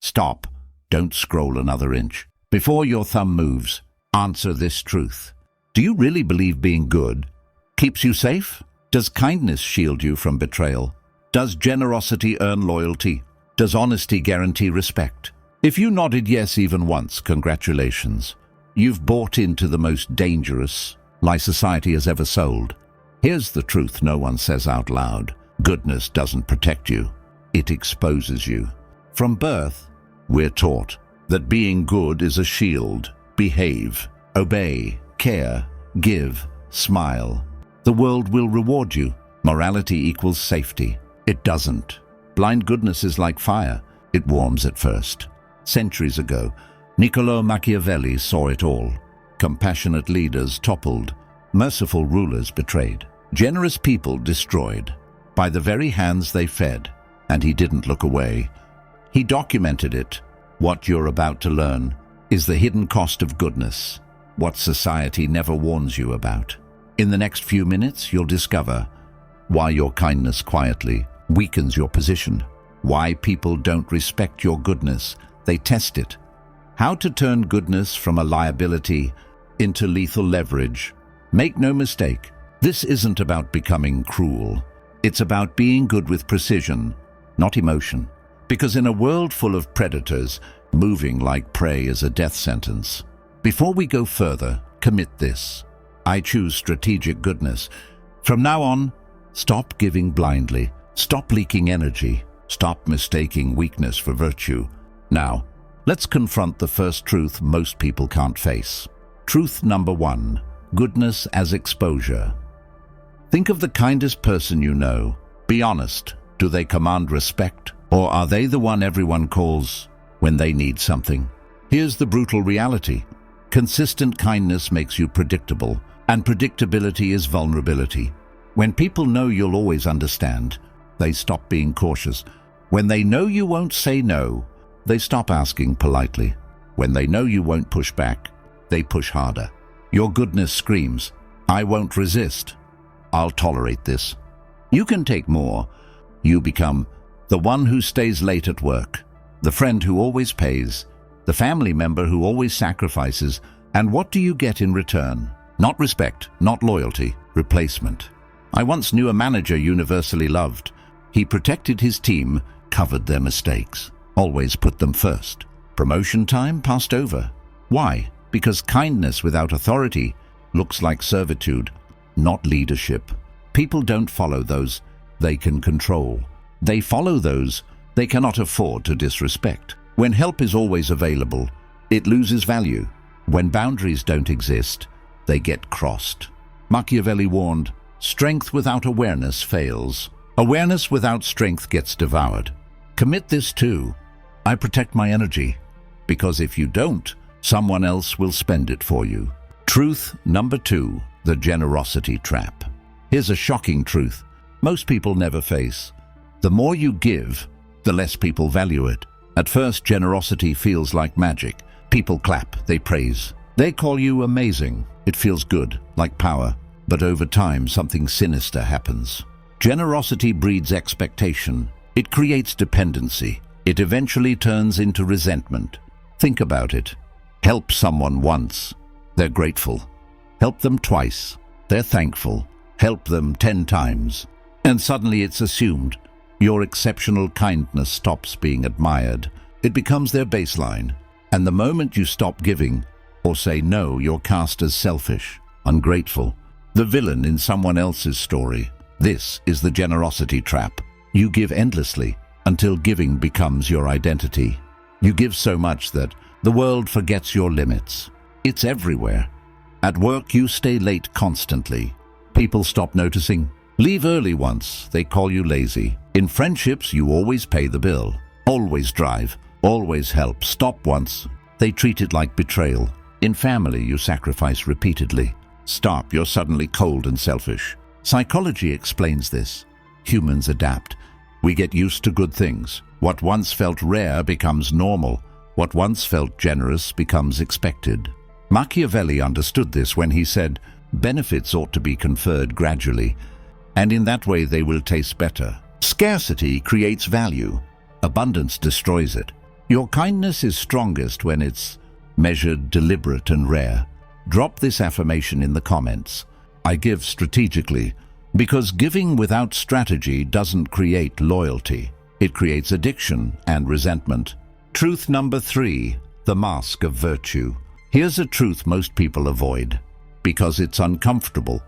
Stop. Don't scroll another inch. Before your thumb moves, answer this truth. Do you really believe being good keeps you safe? Does kindness shield you from betrayal? Does generosity earn loyalty? Does honesty guarantee respect? If you nodded yes even once, congratulations. You've bought into the most dangerous lie society has ever sold. Here's the truth no one says out loud. Goodness doesn't protect you. It exposes you. From birth, we're taught that being good is a shield. Behave, obey, care, give, smile. The world will reward you. Morality equals safety. It doesn't. Blind goodness is like fire. It warms at first. Centuries ago, Niccolo Machiavelli saw it all. Compassionate leaders toppled. Merciful rulers betrayed. Generous people destroyed. By the very hands they fed. And he didn't look away. He documented it. What you're about to learn is the hidden cost of goodness. What society never warns you about. In the next few minutes, you'll discover why your kindness quietly weakens your position. Why people don't respect your goodness. They test it. How to turn goodness from a liability into lethal leverage. Make no mistake, this isn't about becoming cruel. It's about being good with precision, not emotion. Because in a world full of predators, moving like prey is a death sentence. Before we go further, commit this. I choose strategic goodness. From now on, stop giving blindly. Stop leaking energy. Stop mistaking weakness for virtue. Now, let's confront the first truth most people can't face. Truth number 1. Goodness as exposure. Think of the kindest person you know. Be honest. Do they command respect? Or are they the one everyone calls when they need something? Here's the brutal reality. Consistent kindness makes you predictable, and predictability is vulnerability. When people know you'll always understand, they stop being cautious. When they know you won't say no, they stop asking politely. When they know you won't push back, they push harder. Your goodness screams, I won't resist. I'll tolerate this. You can take more. You become the one who stays late at work, the friend who always pays, the family member who always sacrifices. And what do you get in return? Not respect, not loyalty, replacement. I once knew a manager universally loved. He protected his team, covered their mistakes, always put them first. Promotion time passed over. Why? Because kindness without authority looks like servitude, not leadership. People don't follow those they can control. They follow those they cannot afford to disrespect. When help is always available, it loses value. When boundaries don't exist, they get crossed. Machiavelli warned, strength without awareness fails. Awareness without strength gets devoured. Commit this too. I protect my energy, because if you don't, someone else will spend it for you. Truth number 2, the generosity trap. Here's a shocking truth most people never face. The more you give, the less people value it. At first, generosity feels like magic. People clap, they praise. They call you amazing. It feels good, like power. But over time, something sinister happens. Generosity breeds expectation. It creates dependency. It eventually turns into resentment. Think about it. Help someone once, they're grateful. Help them twice, they're thankful. Help them 10 times, and suddenly it's assumed. Your exceptional kindness stops being admired. It becomes their baseline. And the moment you stop giving or say no, you're cast as selfish, ungrateful, the villain in someone else's story. This is the generosity trap. You give endlessly until giving becomes your identity. You give so much that the world forgets your limits. It's everywhere. At work, you stay late constantly. People stop noticing. Leave early once, they call you lazy. In friendships, you always pay the bill. Always drive. Always help. Stop once, they treat it like betrayal. In family, you sacrifice repeatedly. Stop, you're suddenly cold and selfish. Psychology explains this. Humans adapt. We get used to good things. What once felt rare becomes normal. What once felt generous becomes expected. Machiavelli understood this when he said, benefits ought to be conferred gradually, and in that way they will taste better. Scarcity creates value. Abundance destroys it. Your kindness is strongest when it's measured, deliberate, and rare. Drop this affirmation in the comments. I give strategically, because giving without strategy doesn't create loyalty. It creates addiction and resentment. Truth number 3, the mask of virtue. Here's a truth most people avoid, because it's uncomfortable.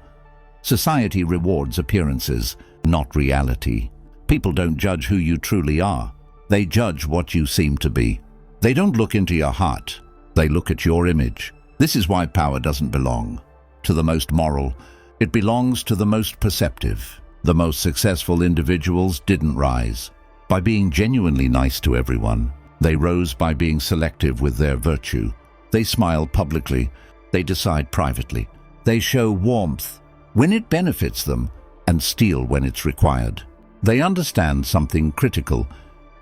Society rewards appearances, not reality. People don't judge who you truly are. They judge what you seem to be. They don't look into your heart. They look at your image. This is why power doesn't belong to the most moral. It belongs to the most perceptive. The most successful individuals didn't rise by being genuinely nice to everyone. They rose by being selective with their virtue. They smile publicly. They decide privately. They show warmth when it benefits them and steal when it's required. They understand something critical.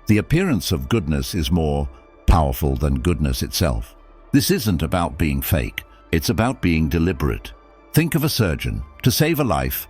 The appearance of goodness is more powerful than goodness itself. This isn't about being fake. It's about being deliberate. Think of a surgeon. To save a life,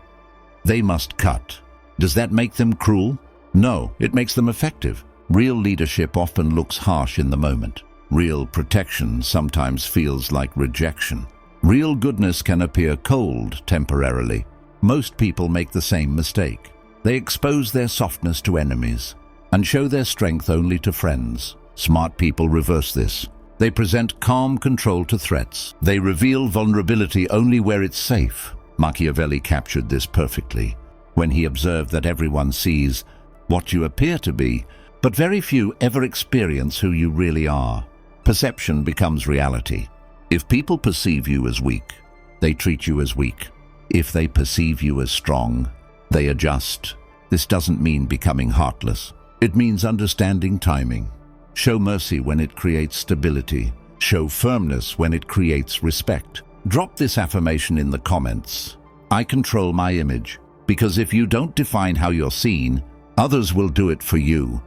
they must cut. Does that make them cruel? No, it makes them effective. Real leadership often looks harsh in the moment. Real protection sometimes feels like rejection. Real goodness can appear cold temporarily. Most people make the same mistake. They expose their softness to enemies and show their strength only to friends. Smart people reverse this. They present calm control to threats. They reveal vulnerability only where it's safe. Machiavelli captured this perfectly when he observed that everyone sees what you appear to be, but very few ever experience who you really are. Perception becomes reality. If people perceive you as weak, they treat you as weak. If they perceive you as strong, they adjust. This doesn't mean becoming heartless. It means understanding timing. Show mercy when it creates stability. Show firmness when it creates respect. Drop this affirmation in the comments. I control my image, because if you don't define how you're seen, others will do it for you,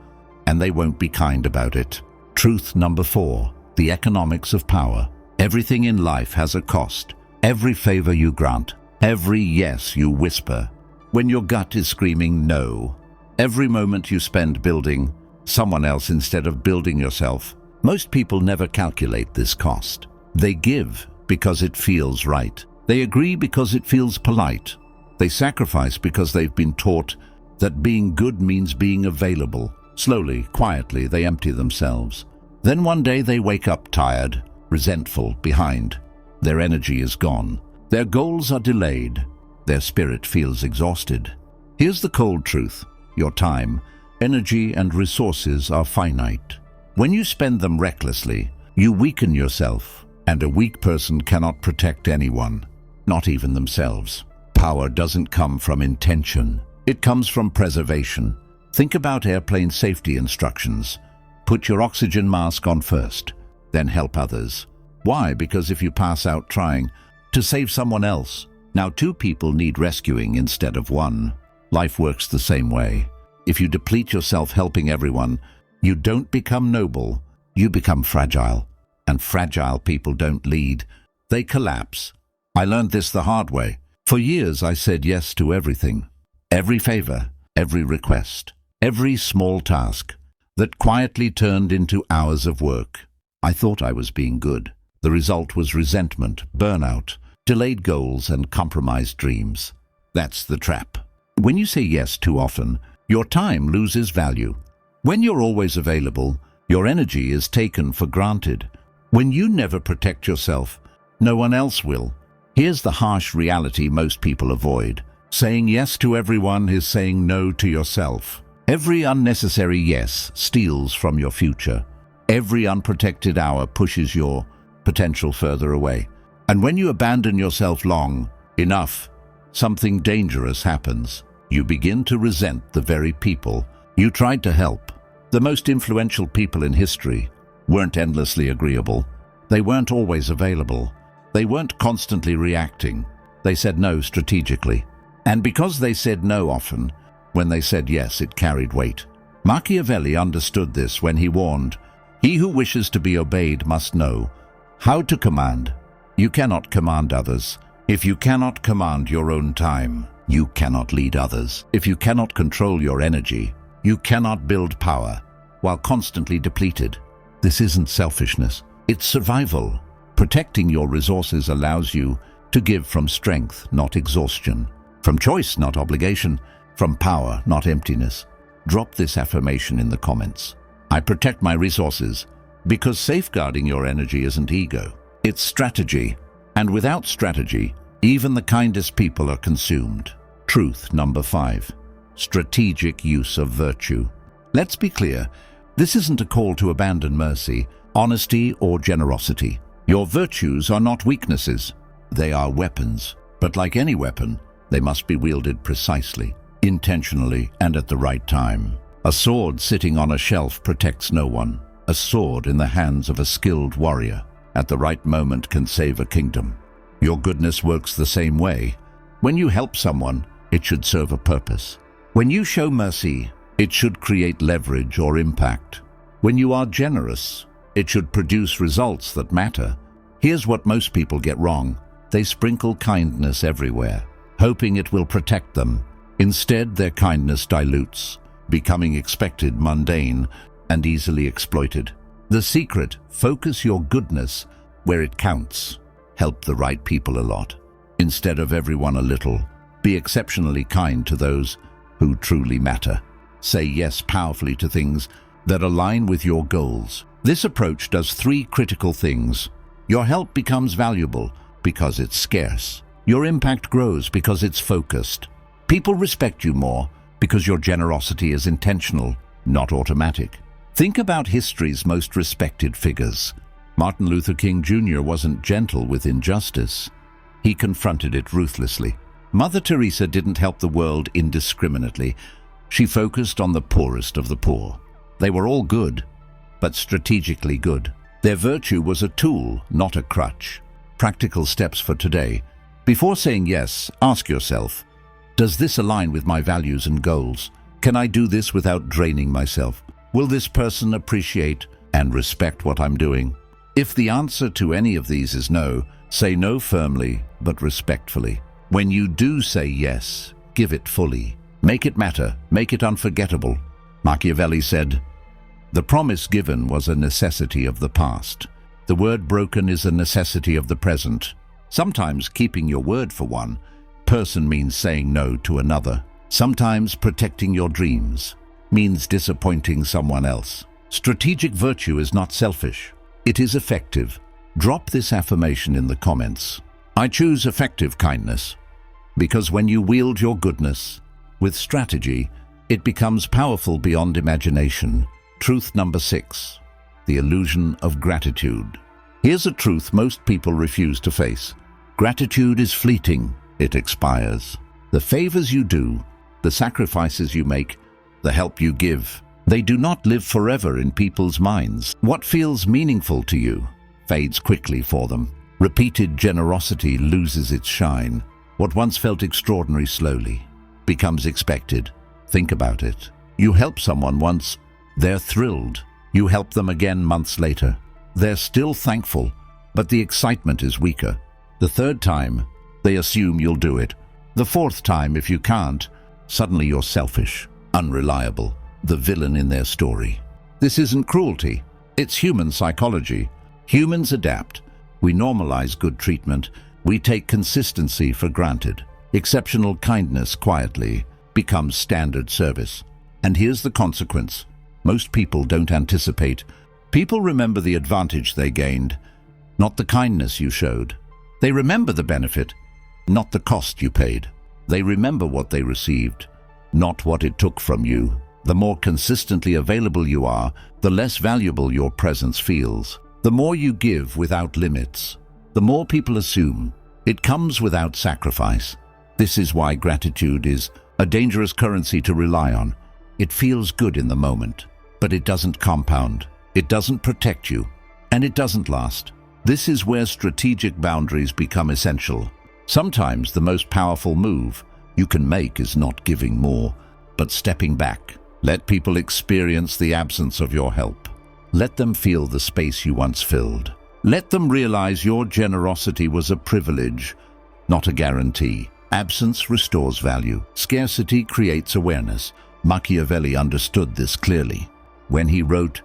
and they won't be kind about it. Truth number 4, the economics of power. Everything in life has a cost. Every favor you grant, every yes you whisper, when your gut is screaming no. Every moment you spend building someone else instead of building yourself. Most people never calculate this cost. They give because it feels right. They agree because it feels polite. They sacrifice because they've been taught that being good means being available. Slowly, quietly, they empty themselves. Then one day they wake up tired, resentful, behind. Their energy is gone. Their goals are delayed. Their spirit feels exhausted. Here's the cold truth. Your time, energy, and resources are finite. When you spend them recklessly, you weaken yourself, and a weak person cannot protect anyone, not even themselves. Power doesn't come from intention. It comes from preservation. Think about airplane safety instructions. Put your oxygen mask on first, then help others. Why? Because if you pass out trying to save someone else, now 2 people need rescuing instead of 1. Life works the same way. If you deplete yourself helping everyone, you don't become noble, you become fragile. And fragile people don't lead, they collapse. I learned this the hard way. For years I said yes to everything. Every favor, every request, every small task that quietly turned into hours of work. I thought I was being good. The result was resentment, burnout, delayed goals, and compromised dreams. That's the trap. When you say yes too often, your time loses value. When you're always available, your energy is taken for granted. When you never protect yourself, no one else will. Here's the harsh reality most people avoid. Saying yes to everyone is saying no to yourself. Every unnecessary yes steals from your future. Every unprotected hour pushes your potential further away. And when you abandon yourself long enough, something dangerous happens. You begin to resent the very people you tried to help. The most influential people in history weren't endlessly agreeable. They weren't always available. They weren't constantly reacting. They said no strategically. And because they said no often, when they said yes, it carried weight. Machiavelli understood this when he warned, "He who wishes to be obeyed must know how to command." You cannot command others. If you cannot command your own time, you cannot lead others. If you cannot control your energy, you cannot build power while constantly depleted. This isn't selfishness. It's survival. Protecting your resources allows you to give from strength, not exhaustion. From choice, not obligation. From power, not emptiness. Drop this affirmation in the comments. I protect my resources because safeguarding your energy isn't ego. It's strategy. And without strategy, even the kindest people are consumed. Truth number 5. Strategic use of virtue. Let's be clear. This isn't a call to abandon mercy, honesty, or generosity. Your virtues are not weaknesses. They are weapons. But like any weapon, they must be wielded precisely, intentionally, and at the right time. A sword sitting on a shelf protects no one. A sword in the hands of a skilled warrior at the right moment can save a kingdom. Your goodness works the same way. When you help someone, it should serve a purpose. When you show mercy, it should create leverage or impact. When you are generous, it should produce results that matter. Here's what most people get wrong. They sprinkle kindness everywhere, hoping it will protect them. Instead, their kindness dilutes, becoming expected, mundane, and easily exploited. The secret: focus your goodness where it counts. Help the right people a lot, instead of everyone a little. Be exceptionally kind to those who truly matter. Say yes powerfully to things that align with your goals. This approach does 3 critical things. Your help becomes valuable because it's scarce. Your impact grows because it's focused. People respect you more because your generosity is intentional, not automatic. Think about history's most respected figures. Martin Luther King Jr. wasn't gentle with injustice. He confronted it ruthlessly. Mother Teresa didn't help the world indiscriminately. She focused on the poorest of the poor. They were all good, but strategically good. Their virtue was a tool, not a crutch. Practical steps for today. Before saying yes, ask yourself, does this align with my values and goals? Can I do this without draining myself? Will this person appreciate and respect what I'm doing? If the answer to any of these is no, say no firmly but respectfully. When you do say yes, give it fully. Make it matter, make it unforgettable. Machiavelli said, "The promise given was a necessity of the past. The word broken is a necessity of the present." Sometimes keeping your word for one person means saying no to another. Sometimes protecting your dreams means disappointing someone else. Strategic virtue is not selfish. It is effective. Drop this affirmation in the comments. I choose effective kindness, because when you wield your goodness with strategy, it becomes powerful beyond imagination. Truth number 6. The illusion of gratitude. Here's a truth most people refuse to face. Gratitude is fleeting. It expires. The favors you do, the sacrifices you make, the help you give, they do not live forever in people's minds. What feels meaningful to you fades quickly for them. Repeated generosity loses its shine. What once felt extraordinary slowly becomes expected. Think about it. You help someone once, they're thrilled. You help them again months later. They're still thankful, but the excitement is weaker. The 3rd time, they assume you'll do it. The 4th time, if you can't, suddenly you're selfish, unreliable, the villain in their story. This isn't cruelty. It's human psychology. Humans adapt. We normalize good treatment. We take consistency for granted. Exceptional kindness quietly becomes standard service. And here's the consequence. Most people don't anticipate. People remember the advantage they gained, not the kindness you showed. They remember the benefit, not the cost you paid. They remember what they received, not what it took from you. The more consistently available you are, the less valuable your presence feels. The more you give without limits, the more people assume it comes without sacrifice. This is why gratitude is a dangerous currency to rely on. It feels good in the moment, but it doesn't compound. It doesn't protect you, and it doesn't last. This is where strategic boundaries become essential. Sometimes the most powerful move you can make is not giving more, but stepping back. Let people experience the absence of your help. Let them feel the space you once filled. Let them realize your generosity was a privilege, not a guarantee. Absence restores value. Scarcity creates awareness. Machiavelli understood this clearly when he wrote,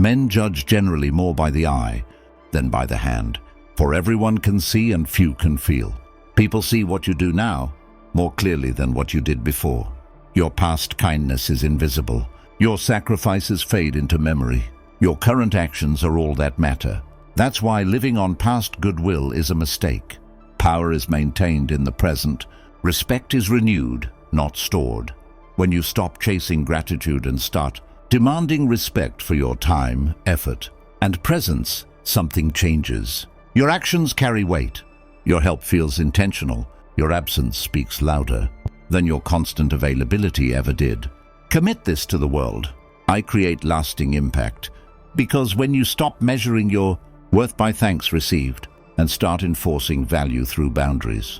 Men judge generally more by the eye than by the hand, for everyone can see and few can feel. People see what you do now more clearly than what you did before. Your past kindness is invisible. Your sacrifices fade into memory. Your current actions are all that matter. That's why living on past goodwill is a mistake. Power is maintained in the present. Respect is renewed, not stored. When you stop chasing gratitude and start demanding respect for your time, effort, and presence, something changes. Your actions carry weight. Your help feels intentional. Your absence speaks louder than your constant availability ever did. Commit this to the world. I create lasting impact. Because when you stop measuring your worth by thanks received and start enforcing value through boundaries,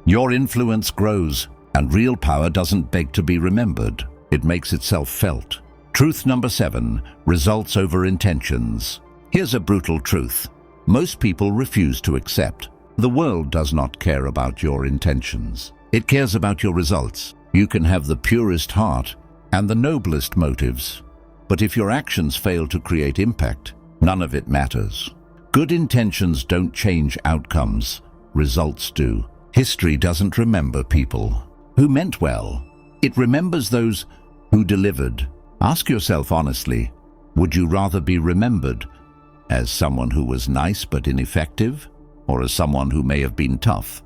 your influence grows, and real power doesn't beg to be remembered. It makes itself felt. Truth number 7, results over intentions. Here's a brutal truth. Most people refuse to accept. The world does not care about your intentions. It cares about your results. You can have the purest heart and the noblest motives, but if your actions fail to create impact, none of it matters. Good intentions don't change outcomes. Results do. History doesn't remember people who meant well. It remembers those who delivered. Ask yourself honestly, would you rather be remembered as someone who was nice but ineffective, or as someone who may have been tough,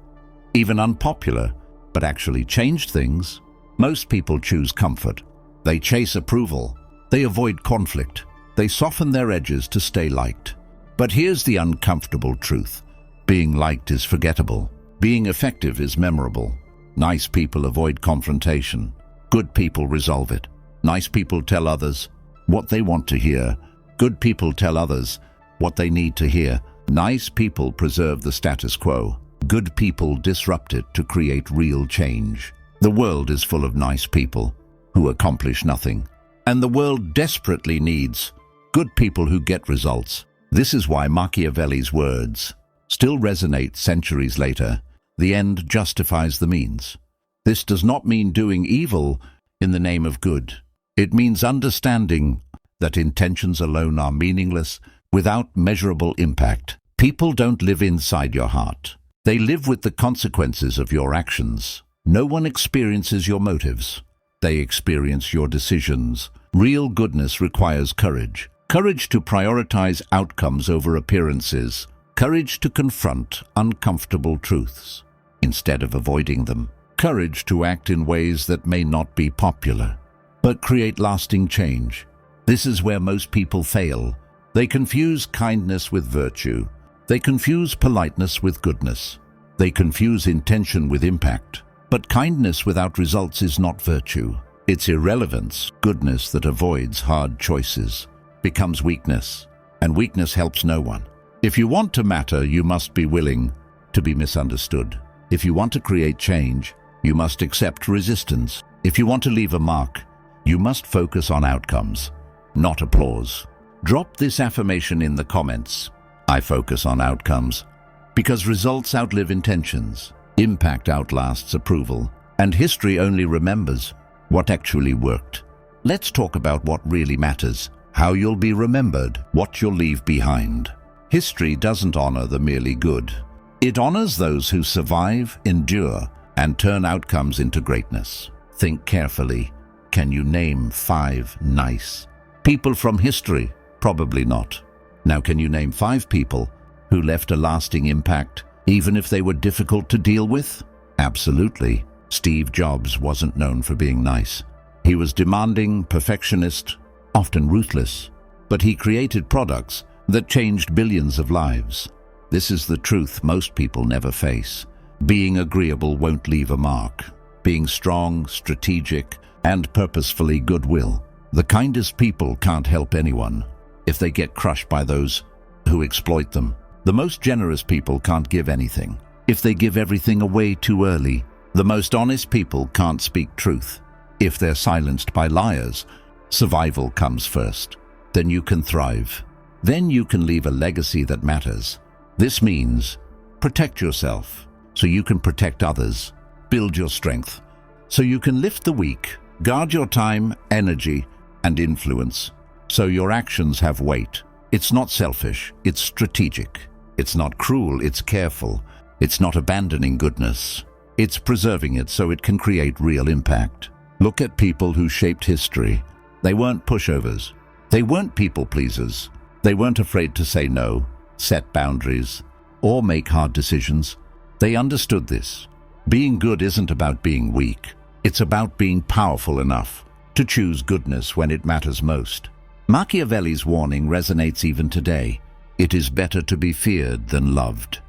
even unpopular, but actually changed things? Most people choose comfort. They chase approval. They avoid conflict. They soften their edges to stay liked. But here's the uncomfortable truth. Being liked is forgettable. Being effective is memorable. Nice people avoid confrontation. Good people resolve it. Nice people tell others what they want to hear. Good people tell others what they need to hear. Nice people preserve the status quo. Good people disrupt it to create real change. The world is full of nice people who accomplish nothing, and the world desperately needs good people who get results. This is why Machiavelli's words still resonate centuries later. The end justifies the means. This does not mean doing evil in the name of good. It means understanding that intentions alone are meaningless without measurable impact. People don't live inside your heart. They live with the consequences of your actions. No one experiences your motives. They experience your decisions. Real goodness requires courage. Courage to prioritize outcomes over appearances. Courage to confront uncomfortable truths instead of avoiding them. Courage to act in ways that may not be popular, but create lasting change. This is where most people fail. They confuse kindness with virtue. They confuse politeness with goodness. They confuse intention with impact. But kindness without results is not virtue. It's irrelevance. Goodness that avoids hard choices becomes weakness, and weakness helps no one. If you want to matter, you must be willing to be misunderstood. If you want to create change, you must accept resistance. If you want to leave a mark, you must focus on outcomes, not applause. Drop this affirmation in the comments. I focus on outcomes because results outlive intentions, impact outlasts approval, and history only remembers what actually worked. Let's talk about what really matters, how you'll be remembered, what you'll leave behind. History doesn't honor the merely good. It honors those who survive, endure, and turn outcomes into greatness. Think carefully. Can you name 5 nice people from history? Probably not. Now, can you name 5 people who left a lasting impact, even if they were difficult to deal with? Absolutely. Steve Jobs wasn't known for being nice. He was demanding, perfectionist, often ruthless, but he created products that changed billions of lives. This is the truth most people never face. Being agreeable won't leave a mark. Being strong, strategic, and purposefully goodwill. The kindest people can't help anyone if they get crushed by those who exploit them. The most generous people can't give anything if they give everything away too early. The most honest people can't speak truth if they're silenced by liars. Survival comes first. Then you can thrive. Then you can leave a legacy that matters. This means protect yourself so you can protect others. Build your strength so you can lift the weak. Guard your time, energy, and influence so your actions have weight. It's not selfish, it's strategic. It's not cruel, it's careful. It's not abandoning goodness. It's preserving it so it can create real impact. Look at people who shaped history. They weren't pushovers. They weren't people pleasers. They weren't afraid to say no, set boundaries, or make hard decisions. They understood this. Being good isn't about being weak. It's about being powerful enough to choose goodness when it matters most. Machiavelli's warning resonates even today. It is better to be feared than loved.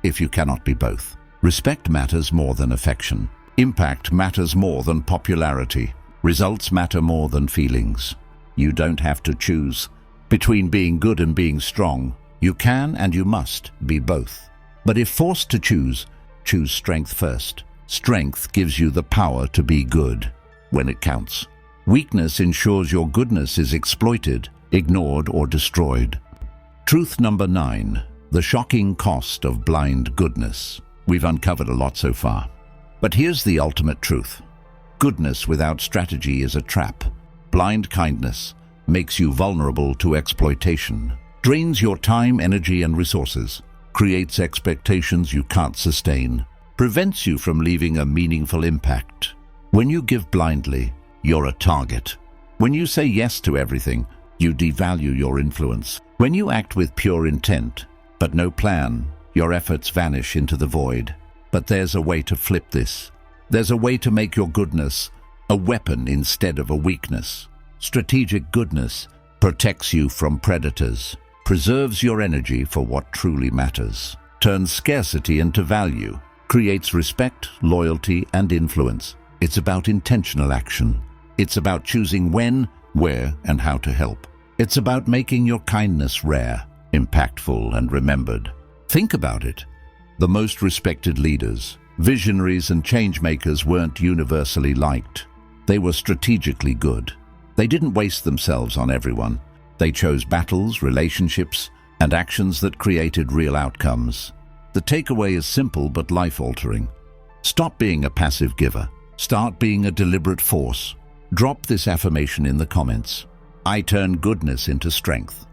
If you cannot be both. Respect matters more than affection. Impact matters more than popularity. Results matter more than feelings. You don't have to choose between being good and being strong. You can and you must be both. But if forced to choose strength first. Strength gives you the power to be good when it counts. Weakness ensures your goodness is exploited, ignored, or destroyed. Truth number 9. The shocking cost of blind goodness. We've uncovered a lot so far. But here's the ultimate truth. Goodness without strategy is a trap. Blind kindness makes you vulnerable to exploitation, drains your time, energy, and resources, creates expectations you can't sustain, prevents you from leaving a meaningful impact. When you give blindly, you're a target. When you say yes to everything, you devalue your influence. When you act with pure intent, but no plan, your efforts vanish into the void. But there's a way to flip this. There's a way to make your goodness a weapon instead of a weakness. Strategic goodness protects you from predators, preserves your energy for what truly matters, turns scarcity into value, creates respect, loyalty, and influence. It's about intentional action. It's about choosing when, where, and how to help. It's about making your kindness rare, impactful, and remembered. Think about it. The most respected leaders, visionaries, and changemakers weren't universally liked. They were strategically good. They didn't waste themselves on everyone. They chose battles, relationships, and actions that created real outcomes. The takeaway is simple but life-altering. Stop being a passive giver. Start being a deliberate force. Drop this affirmation in the comments. I turn goodness into strength.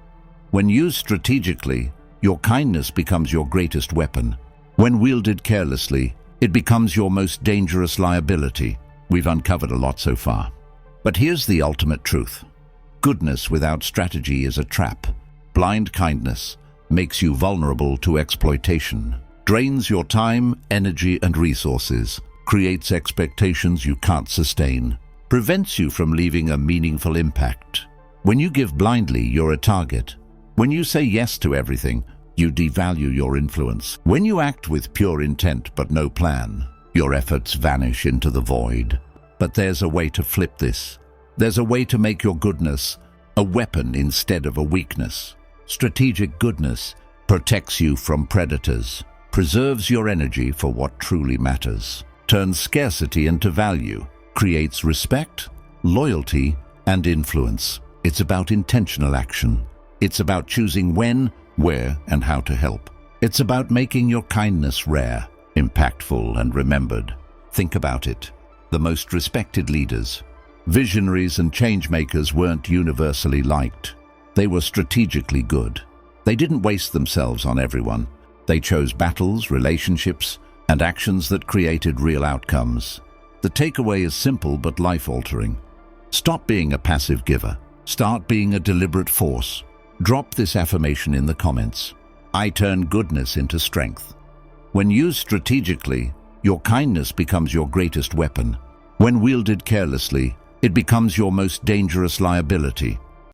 When used strategically, your kindness becomes your greatest weapon. When wielded carelessly, it becomes your most dangerous liability. We've uncovered a lot so far. But here's the ultimate truth. Goodness without strategy is a trap. Blind kindness makes you vulnerable to exploitation, drains your time, energy, and resources, creates expectations you can't sustain, prevents you from leaving a meaningful impact. When you give blindly, you're a target. When you say yes to everything, you devalue your influence. When you act with pure intent but no plan, your efforts vanish into the void. But there's a way to flip this. There's a way to make your goodness a weapon instead of a weakness. Strategic goodness protects you from predators, preserves your energy for what truly matters, turns scarcity into value, creates respect, loyalty, and influence. It's about intentional action. It's about choosing when, where, and how to help. It's about making your kindness rare, impactful, and remembered. Think about it. The most respected leaders, visionaries, and changemakers weren't universally liked. They were strategically good. They didn't waste themselves on everyone. They chose battles, relationships, and actions that created real outcomes. The takeaway is simple but life-altering. Stop being a passive giver. Start being a deliberate force. Drop this affirmation in the comments. I turn goodness into strength. When used strategically, your kindness becomes your greatest weapon. When wielded carelessly, it becomes your most dangerous liability.